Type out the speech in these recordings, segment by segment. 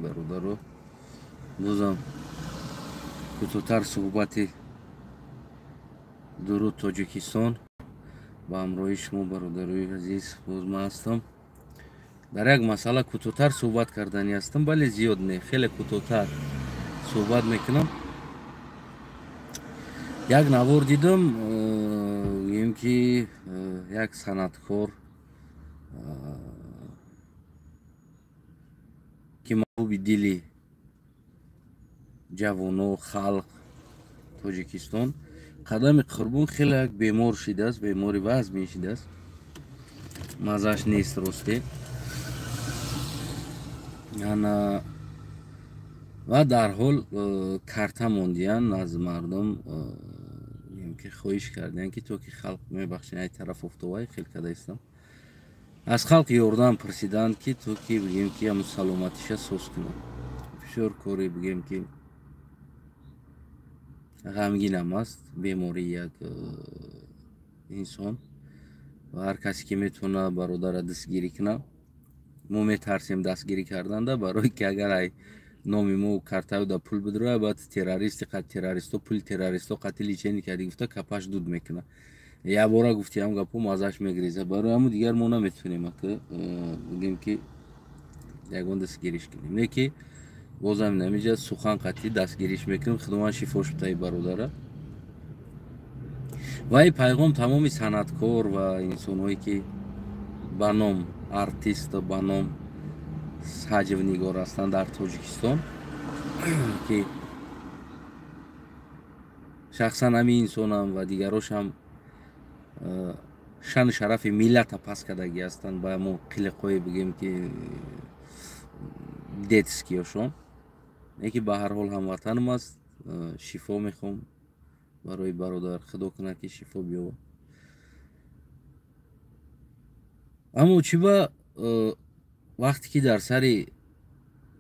бародаро бозам кӯтоҳтар суҳбати дуруд Тоҷикистон ба ҳамроҳи шумо бародарои азиз боз ман ҳастам. дар як масъала кӯтоҳтар суҳбат кардани ҳастам, вале зиёд не, хеле кӯтоҳтар суҳбат мекунам. як навор дидам, гӯем ки як санъаткор ки маҳбуби дили ҷавоно халқ Тоҷикистон қадами қурбон хеле як бемор шидааст, бемори вазъ шидааст, маззаш нест росте. ва дар ҳол карта мондиян аз мардум ки хоҳиш кардиян ки то ки халқ мебахшен ай тараф офтовай хел када истам. аз халқ ёрдам пурсиданд ки то ки бигем ки ҳамун саломатиша соз кунам. бисёр кори бигем ки ғамгинам аст бемори як инсон ва ҳар касе ки метавона бародара дастгирӣ кунад. мо метарсем дастгирӣ карданда барои ки агар ай номи мо картауда пул бидрояд баъд террористо пули террористо қатили чени кади гуфта капаш дуд мекунад. як бора гуфти ҳам гапо маззаш мегиреза. барои ҳамун дигар мо наметавонем бигем ки ягон дастгириш кунем. не ки бозам намеҷа сухан қатъи дастгириш мекунем. худованд шифош битаи бародара. вай пайғом тамоми санъаткор ва инсонҳое ки ба ном артист ба ном саҷвнигор ҳастанд дар Тоҷикистон, ки шахсан ҳамин инсонам ва дигарошам шану шарафи миллата паст кардагӣ ҳастанд ба ҳамон қилиқҳои бигем ки детскиёшон. не ки ба ҳар ҳол ҳамватанам аст. шифо мехоҳам барои бародар, худо кунад ки шифо биёбад. аммо чӣ ба вақте ки дар сари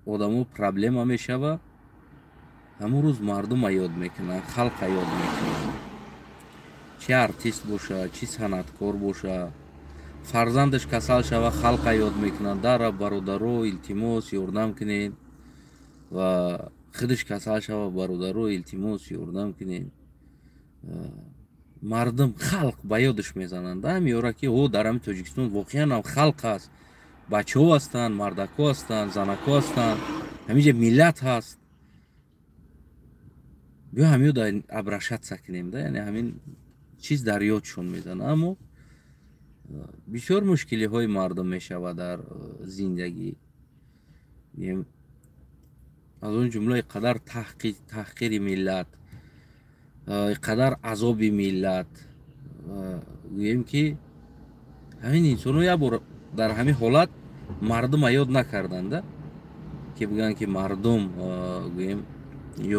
одамо проблема мешавад, ҳамун рӯз мардума ёд мекунанд, халқа ёд мекунанд. чӣ артист боша, чӣ санъаткор боша, фарзандаш касал шава, халқа ёд мекунанд. дара бародаро илтимос ёрдам кунед. ва худаш касал шава, бародаро илтимос ёрдам кунед. мардум халқ ба ёдаш мезананд. меёра ки дар ҳамин Тоҷикистон воқеан ҳам халқ аст. бачаҳо ҳастанд, мардако ҳастанд, занако ҳастанд, ҳаминҷа миллат ҳаст. биё ҳамиёда абрашатса кунем да, яъне ҳамин чиз дар ёдшон мезанад. аммо бисёр мушкилиҳои мардум мешавад дар зиндагӣ. аз он ҷумла иқадар таҳқири миллат, иқадар азоби миллат. гӯем ки ҳамин инсонҳо як бор дар ҳамин ҳолат мардума ёд накарданда ки бигӯянд ки мардум гӯем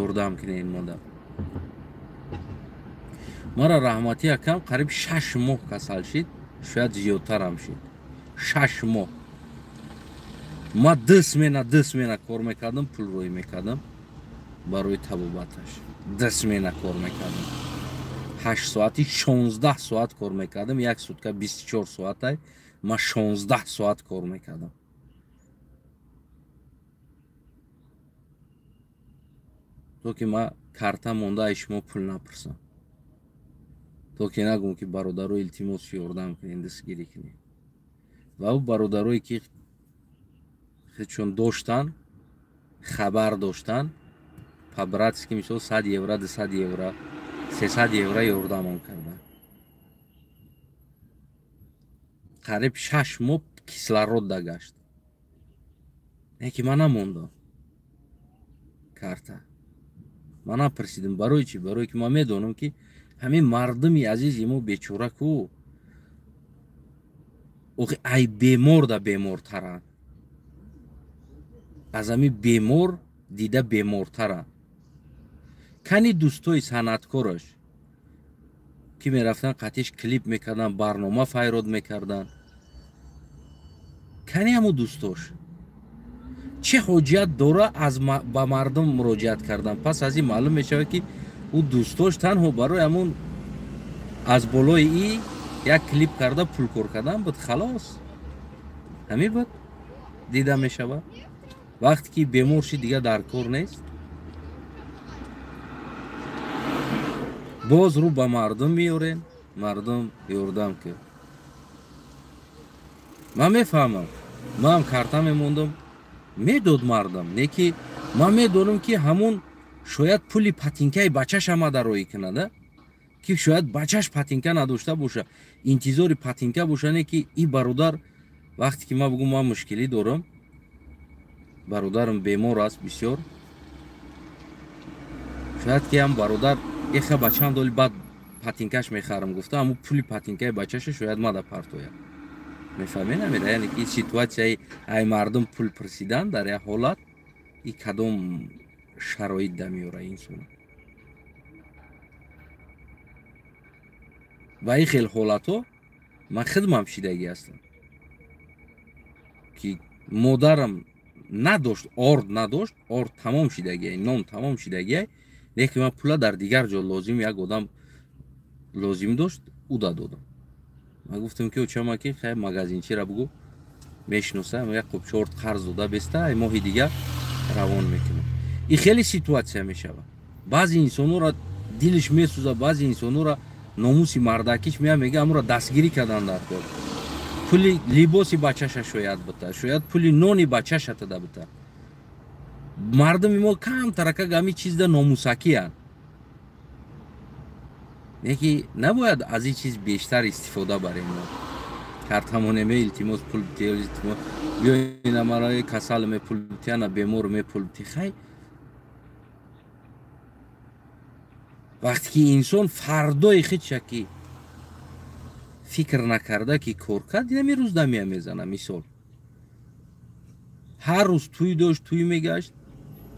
ёрдам кунед мода. мара раҳмати акам қариб 6 моҳ касал шид, шояд зиёдтарам шид. 6 моҳ ман дастмена кор мекардам, пулрӯӣ мекардам барои табобаташ. дастмена кор мекардам 8 соати 16 соат кор мекардам. як сутка 24 соатай ман 16 соат кор мекардам. то ки ман карта монда ай шумо пул напурсам, то ки нагум ки бародаро илтимос ёрдам кунед, дастгирӣ кунед. ва ӯ бародарое ки худшон доштанд, хабар доштанд, по-братски мисол 100 евро, 200 евро, 300 евро ёрдамон карданд. қариб 6 моҳ кислородда гашт. не ки ман намондам карта. ман напурсидам барои чӣ? барое ки ман медонам ки ҳамин мардуми азизи мо бечора ку охи ай бемор да бемортаранд. аз ҳамин бемор дида бемортаранд. кани дӯстои санъаткораш ки мерафтанд қатъиш клип мекарданд, барнома файрод мекарданд, кани ҳамун дӯстош чӣ ҳоҷият дора ба мардум муроҷиат кардан? пас аз ин маълум мешавад ки ӯ дӯстош танҳо барои ҳамун аз болои и як клип карда пулкор кардан буд, халос. ҳамин буд дида мешавад. вақте ки бемор ши дига дар кор нест, боз рӯ ба мардум меёрен, мардум ёрдам кӯ. Ман мефаҳмам, манам карта мемондам, медод мардам, не ки ман медонам ки ҳамон шояд пули патинкаи бачаш ҳама дароӣ кунада, ки шояд бачаш патинка надошта боша, интизори патинка боша, не ки и бародар вақте ки ман бигӯм ман мушкилӣ дорам, бародарам бемор аст бисёр, шояд ки ҳам бародар еха бачаам доли баъд патинкаш мехарам гуфта, ҳамун пули патинкаи бачаша шояд мада партоя. мефаҳмед намеда, яъне ки ситуатсияи ай мардум пул пурсидан дар як ҳолат и кадом шароит да меёра инсон. ва ин хел ҳолатҳо ман худмам шидагӣ ҳастам, ки модарам надошт, орд надошт, орд тамом шидагиай, нон тамом шидагиай, лекин ман пула дар дигар ҷо лозим, як одам лозим дошт, ӯ да додам. Ман гуфтам ки очама ки хай магазинчира бигӯ мешиносам, як қоп чорт қарз дода беста, ай моҳи дига равон мекунам. И хеле ситуатсия мешавад. Баъзе инсонҳоро дилиш месӯзад, баъзе инсонҳоро номуси мардакиш меа мега амуро дастгирӣ кардан дар кор. Пули либоси бачаша шояд бита, шояд пули нони бачаша тада бита. Мардуми мо камтарака гами чизда номусакиянд. Неки набояд аз ин чиз бештар истифода барем. Картамонеме илтимос пул бити, илтимос биёин амараи касалме пул бити, ана беморме пул бити. Хай вақте ки инсон фардои худша ки фикр накарда ки кор кард, нами рӯз дамия мезана. Мисол ҳар рӯз тӯй дошт, тӯй мегашт,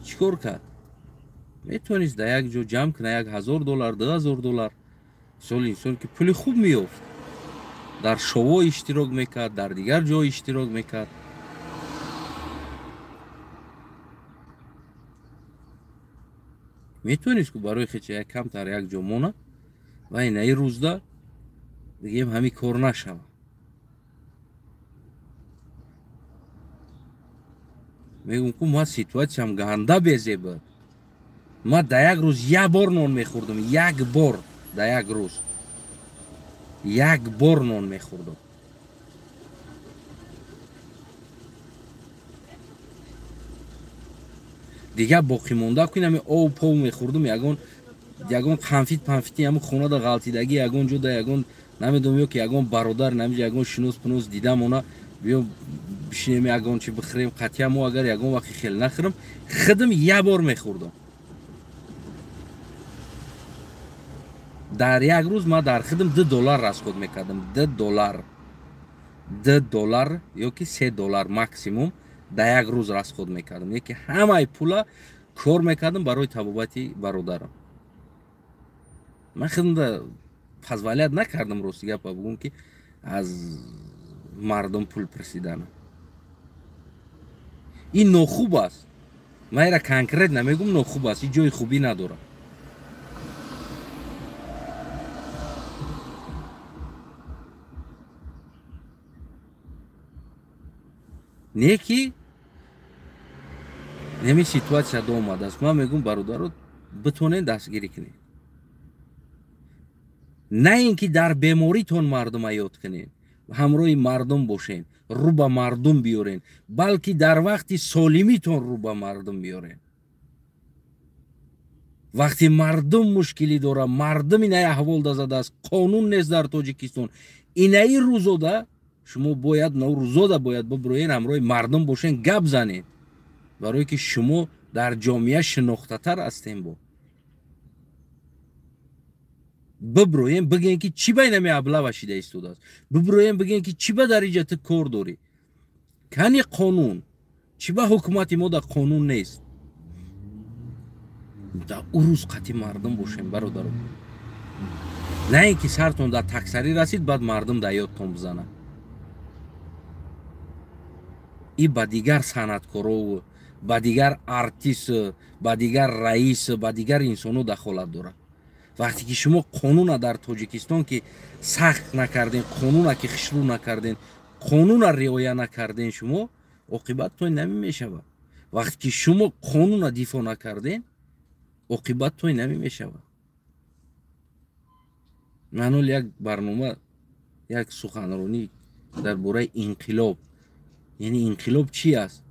чӣ кор кард? Метавонист дар як ҷо ҷамъ кунад $1000, $2000. мисол инсон ки пули хуб меёфт, дар шово иштирок мекард, дар дигар ҷо иштирок мекард. метавонист ки барои худша як камтар як ҷо монад ва инаи рӯзда бигем ҳамин кор нашава. мегӯм ки ман ситуатсиям ганда безебад. ман дар як рӯз як бор нон мехӯрдам, як бор дар як рӯз, як бор нон мехӯрдам. дигар боқимонда ки нами ов пов мехӯрдам, ягон панфити ҳамун хонада ғалтидагӣ ягон ҷо да ягон намедонам ё ки ягон бародар намиҷа ягон шинос пинос дидам, она биё бишинем ягон чи бихӯрем. қатъиян мо агар ягон вақти хеле нахӯрам, худам як бор мехӯрдам. дар як рӯз ман дар худам $2 расход мекардам. $2 ё ки $3 максимум дар як рӯз расход мекардам. яке ҳамаи пула кор мекардам барои табобати бародарам. ман худам позволят накардам рости гапа бигӯм ки аз мардум пул пурсиданам. ин нохуб аст. ман инра конкрет намегӯм нохуб аст, ин ҷои хубӣ надорад. не ки нами ситуатсияда омадааст. ман мегӯм бародаро битонед дастгирӣ кунед. не ин ки дар беморитон мардума ёд кунед, ҳамроҳи мардум бошен, рӯ ба мардум биёрен, балки дар вақти солимитон рӯ ба мардум биёрен. вақти мардум мушкилӣ дора, мардум инаи аҳвол дазадааст, қонун нест дар Тоҷикистон, инаи рӯзода шумо бояд рӯзода бояд бибироен ҳамроҳи мардум бошен, гап занед, барое ки шумо дар ҷомеа шинохтатар ҳастем. бо бибироен бигӯен ки чӣ ба инами аблава шида истодааст, бибироен бигӯен ки чӣ ба дариҷа ту кор дорӣ. кани қонун чӣ ба ҳукумати мо да қонун нест. да ӯ рӯз қатъи мардум бошем бародаро. не ин ки сартон да таксарӣ расид баъд мардум да ёдтон бизанад. и ба дигар санъаткоро, ба дигар артист, ба дигар раис, ба дигар инсоно дахолат дорад. вақте ки шумо қонуна дар Тоҷикистон ки сахт накарден, қонуна ки хишрӯ накарден, қонуна риоя накарден, шумо оқибаттон нами мешавад. вақте ки шумо қонуна дифоъ накарден оқибат той намемешавад. ман ҳол як барнома як суханронӣ дар бораи инқилоб, яъне инқилоб чӣ аст,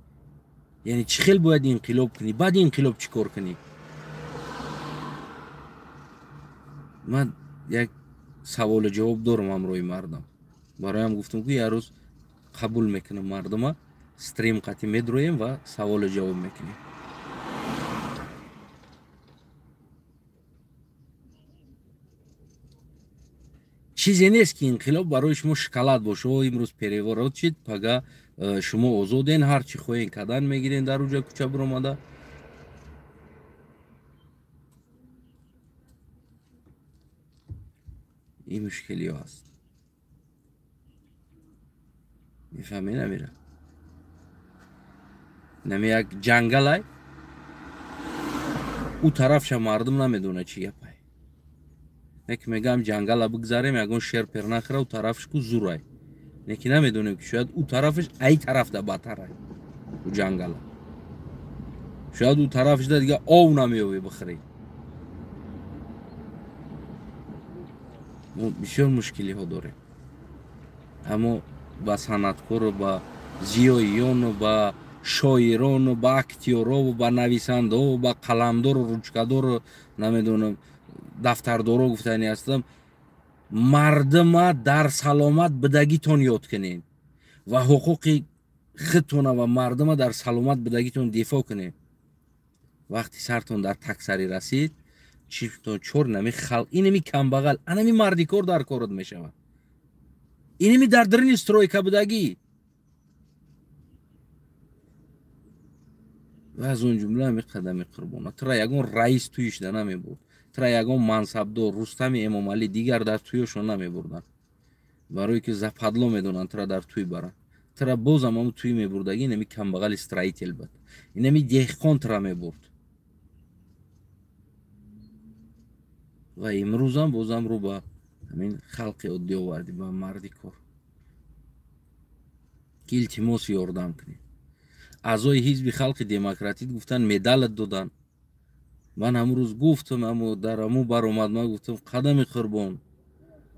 яъне чӣ хел бояд инқилоб кунӣ, баъди инқилоб чӣ кор кунӣ. ман як саволу ҷавоб дорам ҳамроҳи мардам. бароям гуфтам ки як рӯз қабул мекунам мардума, стрим қатӣ медроем ва саволу ҷавоб мекунем. чизе нест ки инқилоб барои шумо шоколад боша. имрӯз переворот шид, пага шумо озоден, ҳар чӣ хоҳен кадан мегирен дар уҷа кӯча биромада. ин мушкилиҳо аст. мефаҳмӣ намира? нами як ҷангалай, ӯ тарафша мардум намедона чӣ гапай. неки мегӯям ҷангала бигзарем, ягон шер пернахира, ӯ тарафш ку зурай. неки намедонем ки шояд ӯ тарафш ай тарафда бадтарай. ӯ ҷангала шояд ӯ тарафшда дига ов намеёвӣ бихӯрӣ. мо бисёр мушкилиҳо дорем. аммо ба санъаткору ба зиёиёну ба шоирону ба актёрову ба нависандаву ба қаламдору ручкадору намедонам дафтардоро гуфтани ҳастам, мардума дар саломат будагитон ёд кунед ва ҳуқуқи худтона ва мардума дар саломат будагитон дифоъ кунед. вақти сартон дар таксарӣ расид, чиптон чор нами халқ, инами камбағал, анами мардикор дар корот мешавад. инами дар дарини стройка будагӣ. ва аз он ҷумла ами қадами қурбона. тра ягон раис туишда намебурд. тра ягон мансабдор, Рустами Эмомалӣ дигар дар туёшон намебурданд. барое ки западло медонанд тра дар туй баранд. тра бозам ҳамун туй мебурдагӣ инами камбағали строител буд. инами деҳқон тра мебурд. ва имрӯзам бозам рӯ ба ҳамин халқи оддӣ овардӣ, ба марди кор. ки илтимос ёрдам кунед. аъзои ҳизби халқи демократӣ гуфтан медалат додан. ман ҳамрӯз гуфтам, аммо дар ҳамун баромад, ман гуфтам қадами қурбон,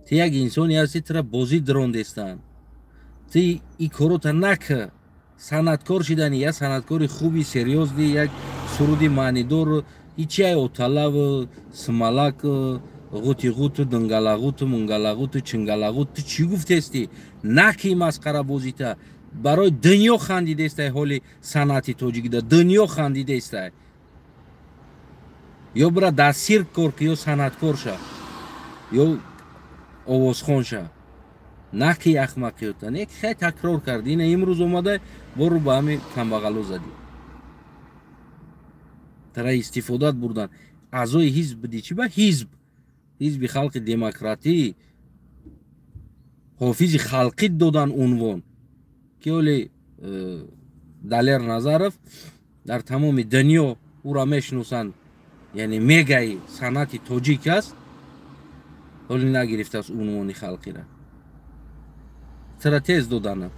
ти як инсоне ҳастӣ, тра бозӣ дирондестан, ти ин корота нака. санъаткор шидани, як санъаткори хуби серьёзни, як суруди маънидор, ичи ай оталаву смалаку ғутигъуту дунгалагъуту мунгалагъуту чингалагъут, ту чӣ гуфтестӣ? наки масқарабозита барои дунё хандидестай ҳоли санъати тоҷикида, дунё хандидестай. ё бира дар сирк кор ки ё санъаткор ша, ё овозхон ша. на ки ахмақиёта. не ки хай такрор карди. ина имрӯз омада бору ба ҳамин камбағало задӣ. тара истифодат бурдан. аъзои ҳизб буди. чӣ ба ҳизб? ҳизби халқи демократӣ, ҳофизи халқӣ додан унвон. ки оли Далер Назаров дар тамоми дунё ӯро мешиносанд, яъне мегаи санъати тоҷик аст, ҳоли нагирифтааст унвони халқира. тра тез доданад.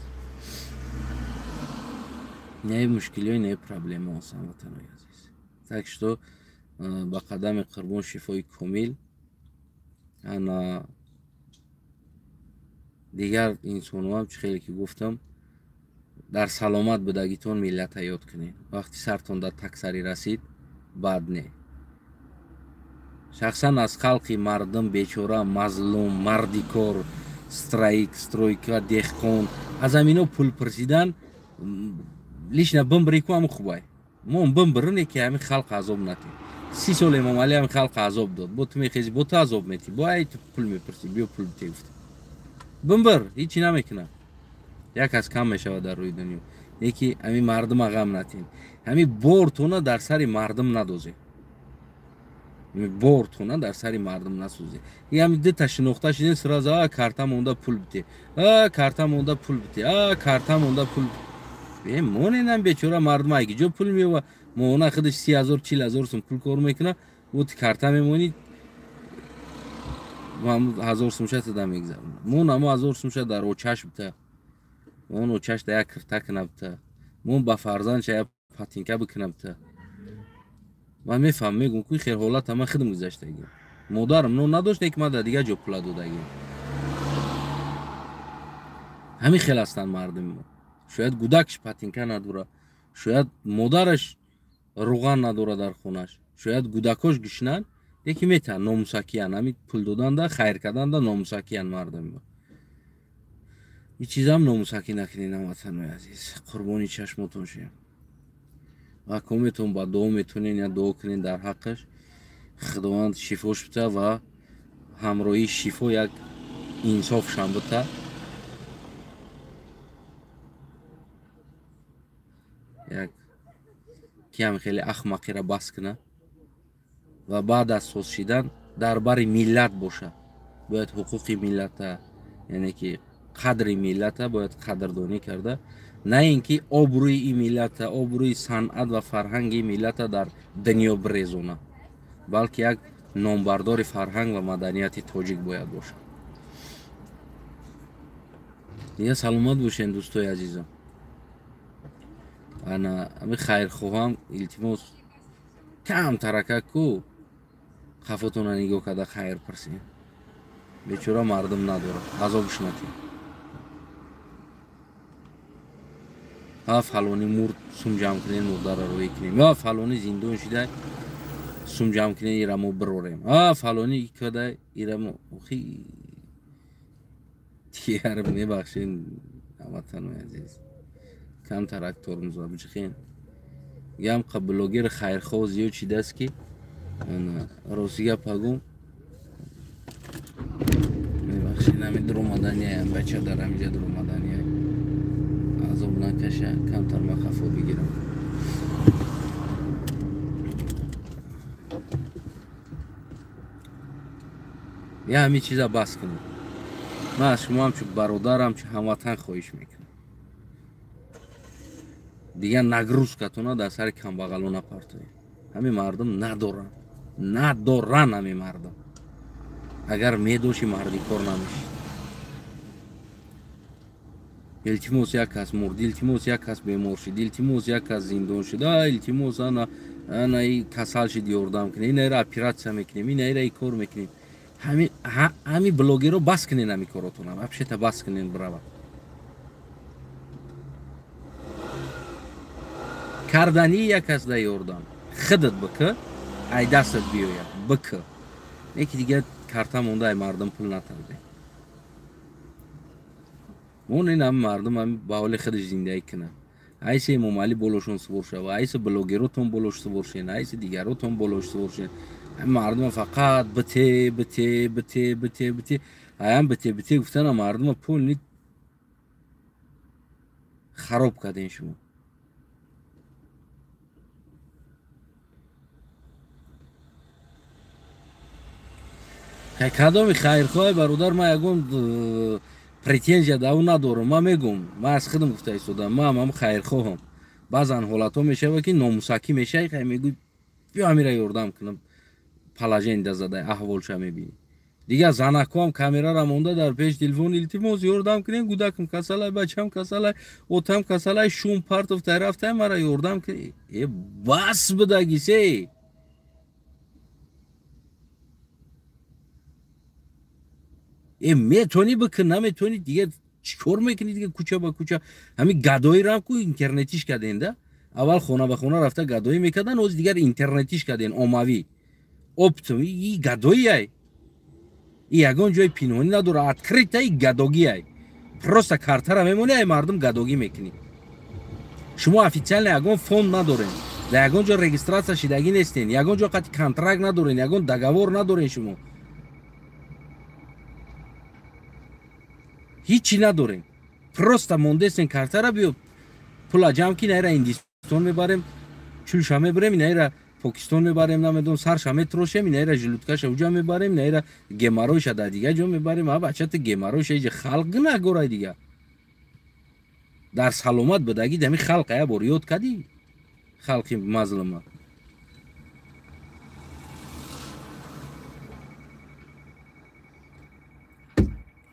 не мушкилиҳои, не проблема ост ҳамватанои азиз. так что ба қадами қурбон шифои комил. ана дигар инсонҳоам чӣ хеле ки гуфтам, дар саломат будагитон миллата ёд кунед. вақти сартон дар таксарӣ расид, бад не. шахсан аз халқи мардум бечора, мазлум, марди кор, стройка, деҳқон, аз ҳамино пул пурсидан лишна бимбирӣ ку ҳамн хубай. мо бимбирине ки ҳамин халқ азоб натӣ. 30 сол Эмомалӣ ҳамин халқ азоб дод. бо ту мехези, бо ту азоб метӣ, бо ай ту пул мепурсӣ, биё пул бите гуфта. бимбир, ҳичи намекунад. як аз кам мешавад дар рӯи дунё. неки ҳамин мардума ғам натин. ҳамин бортона дар сари мардум надозе. бортона дар сари мардум насӯзе. ҳамин дита шинохта шидем, сразу карта монда пул бите, карта монда пул бите, карта монда пул бите. моненам бечора мардум айги ҷо пул меёва, моҳона худаш 30,000 40,000 сум пул кор мекуна, вот карта мемонӣ 1000 сумша тада мегзарона. мон ҳамо 1000 сумша дар очаш бита, он очаш да як кирта куна бита. мон ба фарзандша як патинка бикунам та ман мефаҳмам мегӯм ки хел ҳолата ман худам гузаштагим модарам но надошт ки ман дар дигар ҷо пула додагим ҳамин хел ҳастанд мардуми мо шояд гудакаш патинка надора шояд модараш руған надора дар хонаш шояд гудакош гушнанд деки метаван номусакиян ҳамин пул доданда хайр карданда номусакиян мардуми мо ин чизам номусакӣ накунед ҳамватанои азиз қурбони чашмотон шуям ва кометон ба дуо метонен я дуо кунед дар ҳаққаш худованд шифош бита ва ҳамроҳи шифо як инсофшан бита як киам хеле ахмақира бас куна ва баъд аз соз шидан дар бари миллат боша бояд ҳуқуқи миллата яъне ки қадри миллата бояд қадрдонӣ карда на ин ки обрӯи ин миллата обрӯи санъат ва фарҳанги миллата дар дунё бирезона балки як номбардори фарҳанг ва маданияти тоҷик бояд боша дига саломат бошед дӯстои азизам ана ами хайрхоҳам илтимос кам таракаку хафотона нигоҳ карда хайр парсем бечора мардум надорад азобш накунед фалони мурд сум ҷамъ кунед мурдара роҳӣ кунем фалони зиндон шуда сум ҷамъ кунед ира мо бирорем фалони када ира мо охи дигар мебахшед ҳамватанои азиз кам тарактор муза биҷихен гам қа блогер хайрхоҳ зиёд шидааст ки рости гапа гум мебахшед ҳамин дуромаданияям бача дар ҳамиҷа дуромадания азоб накаша камтар ма хафо бигирам я ҳамин чиза бас кунед ман аз шумо ҳамчун бародар ҳамчун ҳамватан хоҳиш мекунам дигар нагрузкатона дар сари камбағало напартоед ҳамин мардум надоран ҳамин мардум агар медоши мардикор намешид илтимос як кас мурд илтимос як кас бемор шид илтимос як кас зиндон шид илтимос ана и касал шид ёрдам кунед инайра оператсия мекунем инайра и кор мекунем ҳамин блогеро бас кунед ҳамин коротона вабшета бас кунед бирава кардани як кас да ёрдам худат бика ай дастат биёяд бика неки дигар карта монда ай мардум пул натарде мон ин ҳам мардум ҳам ба ҳоли худаш зиндаӣ кунад айси эмомалӣ болошон сувор шава айси блогеротон болош сувор шен айси дигаротон болош сувор шен ҳамин мардума фақат бите аям бите гуфтана мардума пулни хароб карден шумо кадоми хайрхоҳи бародар ман ягон претензия да ӯ надорам ман мегӯм ман аз худам гуфта истодам ман ҳам хайрхоҳам баъзан ҳолатҳо мешава ки номусакӣ мешавӣ хай мегӯй биё ҳамира ёрдам кунам палаженда задай аҳволша мебинӣ дигар занакҳоам камерара монда дар пеш телефон илтимос ёрдам кунед гудакам касалай бачам касалай отам касалай шум партофтай рафтай мара ёрдам кунед бас бидагисе метонӣ бикун наметонӣ дигар чӣ кор мекунӣ дигар кӯча ба кӯча ҳамин гадоирам ку интернетиш карденда аввал хона ба хона рафта гадоӣ мекардан ҳозир дигар интернетиш карден оммавӣ оптум и гадоияй и ягон ҷои пинҳонӣ надора откритаи гадогияй просто картара мемонӣ ай мардум гадогӣ мекунӣ шумо официально ягон фонд надорен дар ягон ҷо регистратсия шидагӣ нестен ягон ҷо қати контракт надорен ягон договор надорен шумо ҳичи надорем просто мондестен картара биё пула ҷамъ ки наира индистон мебарем чӯлша мебарем инаира покистон мебарем намедонам сарша метрошем инаира жилуткаша уҷа мебарем инаира гемаройша дар дигар ҷо мебарем бачата гемаройша иҷа халқ нагорай дигар дар саломат будагӣ дами халқа я бор ёд кардӣ халқи мазлума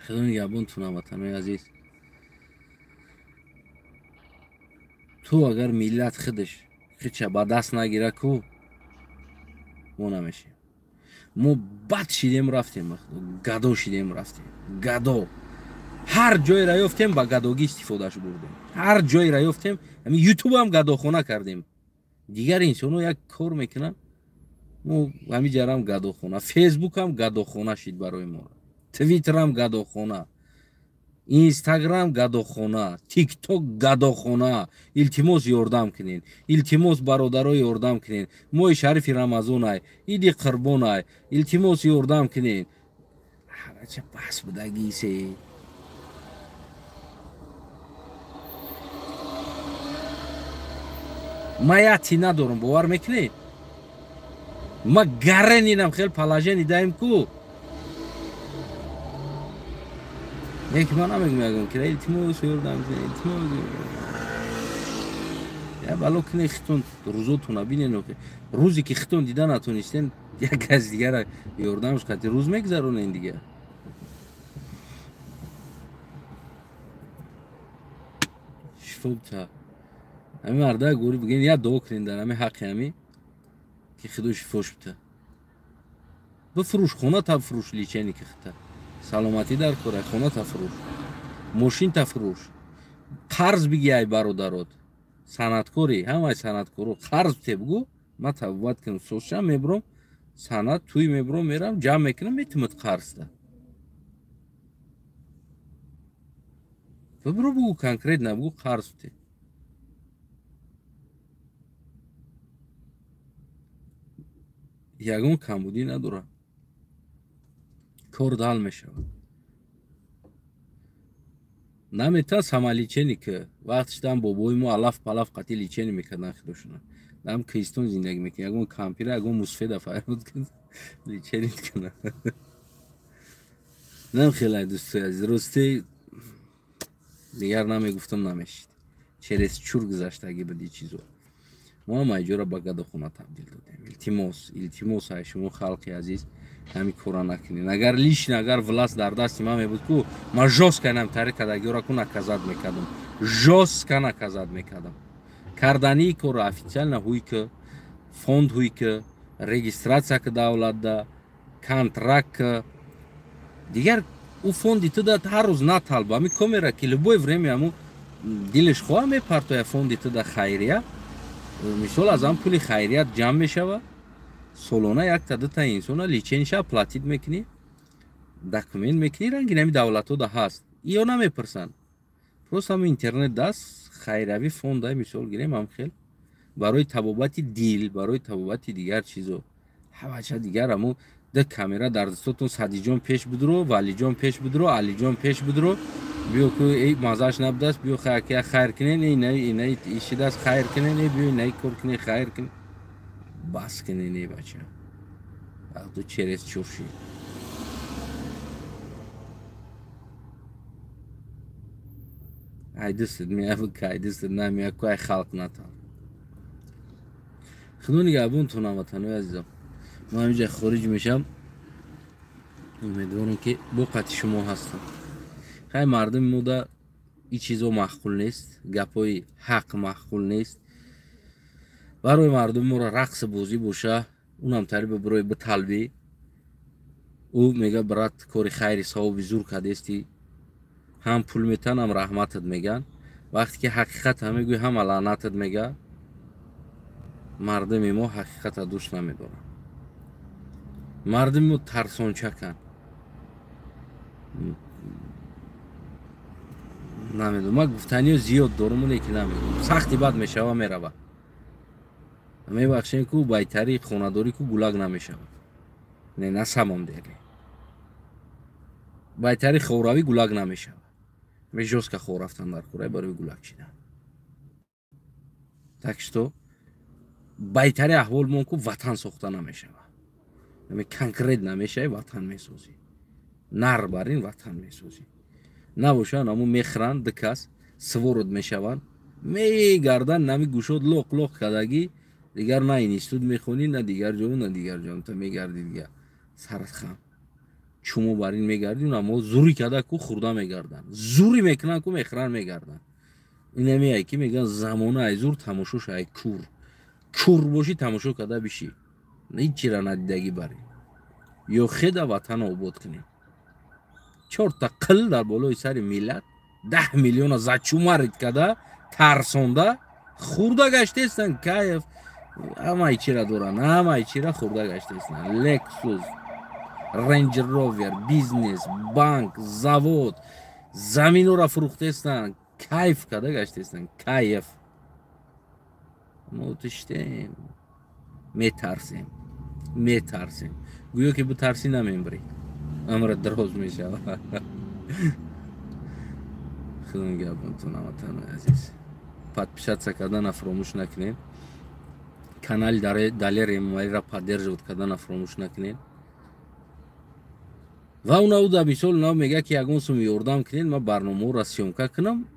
худо нигаҳбонтон ҳамватанои азиз ту агар миллат худаш хича ба даст нагира ку мо намешем. мо бад шидем рафтем, гадо шидем рафтем. Гадо ҳар ҷойра ёфтем ба гадогӣ истифодаш бурдем. ҳар ҷойра ёфтем, ҳамин ютуб ҳам гадохона кардем. дигар инсонҳо як кор мекунанд, мо ҳамин ҷарам гадохона, фейсбук ҳам гадохона шид барои мо, твиттер ҳам гадохона, инстаграм гадохона, тикток гадохона. илтимос ёрдам кунед, илтимос бародаро ёрдам кунед, моҳи шарифи рамазонай, иди қурбонай, илтимос ёрдам кунед. ҳарача пас будагисе ма яти надорам, бовар мекунед? ма гаренинам хел палажени даим ку. یک من هم میگم که التماس یاردم التماس یا بالا کنه خطون روزاتون ببینین که روزی که خطون دیدن نتونستین یک از دیگر یاردمش خاطر روز میگذرونین دیگه. شفوب تا همین مردا گوری بگین یا دو کنین در همین حق همی که خدوش فوش بته بفروش خونه تا فروش لیچنی که خطه саломатӣ дар кора, хона тафрӯш, мошин тафрӯш, қарз бигиай бародарот, санъаткорӣ, ҳамаи санъаткоро қарз бите бигӯ, ман табобат кунам, сошам мебурам, санъат тӯй мебурам, мерам, ҷамъ мекунам, метимад қарзда. бибиро бигӯ конкретно, бигӯ қарз бите. ягон камбудӣ надорам. کار دال میشه. نمیتونم سامالیچنی که وقتش دام بابای ما الاف پلاف قطعی لیچنی میکردن خودشون. دام کریستون زندگی میکنه. اگه کامپیوتر اگه مسفید افراد کنه لیچنی کنه. نم خیلی دوست از راستی دیگر نمیگفتم نمیشید. چرس چور گذاشته اگه بدی چیزو. ما ماجرا باگاد خونه تبدیل دادیم. التماس های شما خالقی عزیز. ҳамин кора накунед. агар лишн агар власт дар дасти ман мебуд ку ман жёстка намтарикадагиёра ку наказат мекардам, жёстка наказат мекардам. кардании кора официально ҳуй ки фонд ҳуй ки регистратсия ки давлатда контракт ки дигар ӯ фонди туда ҳар рӯз наталба ҳамин камера ки любое время ҳамун дилаш хоҳа мепартоя фонди туда хайрия, мисол аз ҳам пули хайрият ҷамъ мешава, солона як та дута инсона лицензия платит мекунӣ, документ мекунӣ, ранги нами давлатҳо да ҳаст. иё намепурсанд. просто ҳамин интернет даст хайравӣ фонда мисол гирем ҳам хел барои табобати дил, барои табобати дигар чизо. ҳавача дигар ҳамун да камера дар дастотон Садиҷон пеш будро, Валиҷон пеш будро, Алиҷон пеш будро, биё ку эй мазаш набудаст, биё хакия хайр кунен, инаи ишидаст хайр кунен, биё инаи кор кунен хайр кунен. Бас کنه نه بچه تو چرس چورشی айдистед меявка айдистед намиякой халқ натал худони габун тунаватанои азизам ман ҳаминҷа хориҷ мешам умедворам ки бо қати шумо ҳастам хай мардуми мода ин чизо маъқул нест гапои ҳақ маъқул нест барои мардуми моро рақс бозӣ боша унам тариба барои биталбӣ ӯ мега брат кори хайри савоби зур кардести ҳам пул метан ҳам раҳматат меган вақте ки ҳақиқат ҳам мегӯи ҳама лаънатат мега мардуми мо ҳақиқата дӯст намедорад мардуми мо тарсончакан намедонам ман гуфтаниҳо зиёд дорам оне ки намедонам сахти бад мешава мерава мебахшем ку байтари хонадорӣ ку гулак намешавад не на самом деле байтари хоравӣ гулак намешавад межостка хо рафтан дар кораи барои гулак шидан так что байтари аҳвол мон ку ватан сохта намешавад конкрет намешавӣ ватан месозӣ нар бар ин ватан месозӣ набошад ҳамун мехӯранд дикас сворот мешаванд мегардан нами гӯшод лоқ лоқ кардагӣ дигар на институт мехонӣ на дигар ҷо на дигар ҷо то мегардӣ дигар сарат хам чумо бар ин мегардӣ амо зурӣ карда ку хурда мегардан зурӣ мекунанд ку мехӯранд мегардан ин намеяй ки мегӯянд замона ай зур тамошош ай кур кур бошӣ тамошо карда бишӣ, ҳеҷчира надидагӣ барӣ, ё хеда ватан обод кунем. 4 та қил дар болои сари миллат 10 миллиона зачумарид карда тарсонда хурда гаштестан. Кайф ҳамаи чира доранд, ҳамаи чира хурда гаштестан. Lexus, Range Rover, бизнес, банк, завод, заминора фурӯхтестан. Кайф карда гаштестан. Кайф. мо тиштем, метарсем. Гӯё ки битарсӣ намембарӣ, амрат дароз мешавад. Худом гапонтон ҳаматони азиз. Подписаться карданро фаромӯш накунед. Канали Далер Эмомалиро поддерживать карданро фаромӯш накунед. Ва унауда мисол нав мега ки ягон сум ёрдам кунед, ман барномаҳоро сёмка кунам.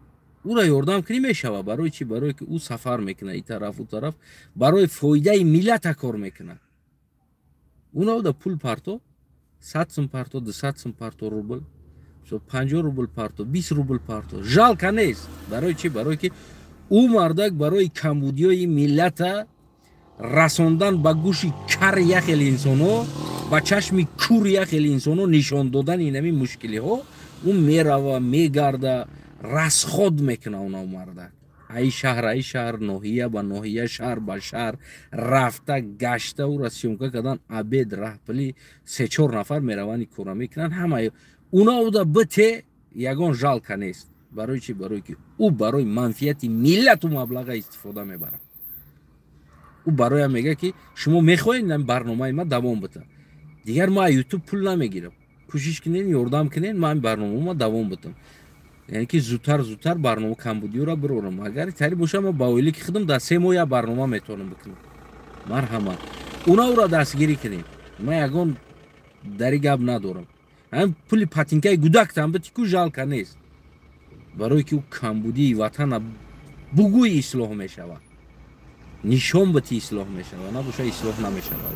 Ура ёрдам кунӣ мешава. Барои чӣ? Барое ки ӯ сафар мекунад ин тараф у тараф, барои фоидаи миллата кор мекунад. Унауда пул парто 100 сум парто, 200 сум парто рубл, 50 рубл парто, 20 рубл парто. Жалка нест. Барои чӣ? Барое ки ӯ мардак барои камбудиёи миллата расондан ба гӯши кари яхели инсонҳо, ба чашми кури яхели инсонҳо нишон додани инами мушкилиҳо, ӯ мерава, мегарда, расход мекуна. Онав мардак ай шаҳр, ноҳия ба ноҳия, шаҳр ба шаҳр рафта гашта, ӯра сёмка кардан абед раҳпили 3-4 нафар меравани кора мекунанд. Ҳамаи унауда бите ягон жалка нест. Барои чӣ? Барое ки ӯ барои манфиати миллату маблаға истифода мебарад. ӯ бароям мега ки шумо мехоҳед ин барномаи ман давом битад. Дигар ман ютуб пул намегирам. Кӯшиш кунед, ёрдам кунед, ман барномаҳома давом битам. яъне ки зудтар барнома камбудиёро бирорам. Агар тари боша, ман ба оилаи ки худам дар 3 моҳ як барнома метавонам бикунам. Марҳамат. Унаро дастгирӣ кунед. Ман ягон дари гап надорам. Ҳамин пули патинкаи гудактам бити ку жалка нест. Барое ки ӯ камбудии ватана бугӯи ислоҳ мешавад. нишон бити ислоҳ мешавад, набоша ислоҳ намешавад.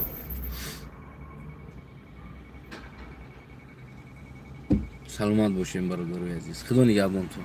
саломат бошем бародарои азиз. Худо нигаҳбонтон.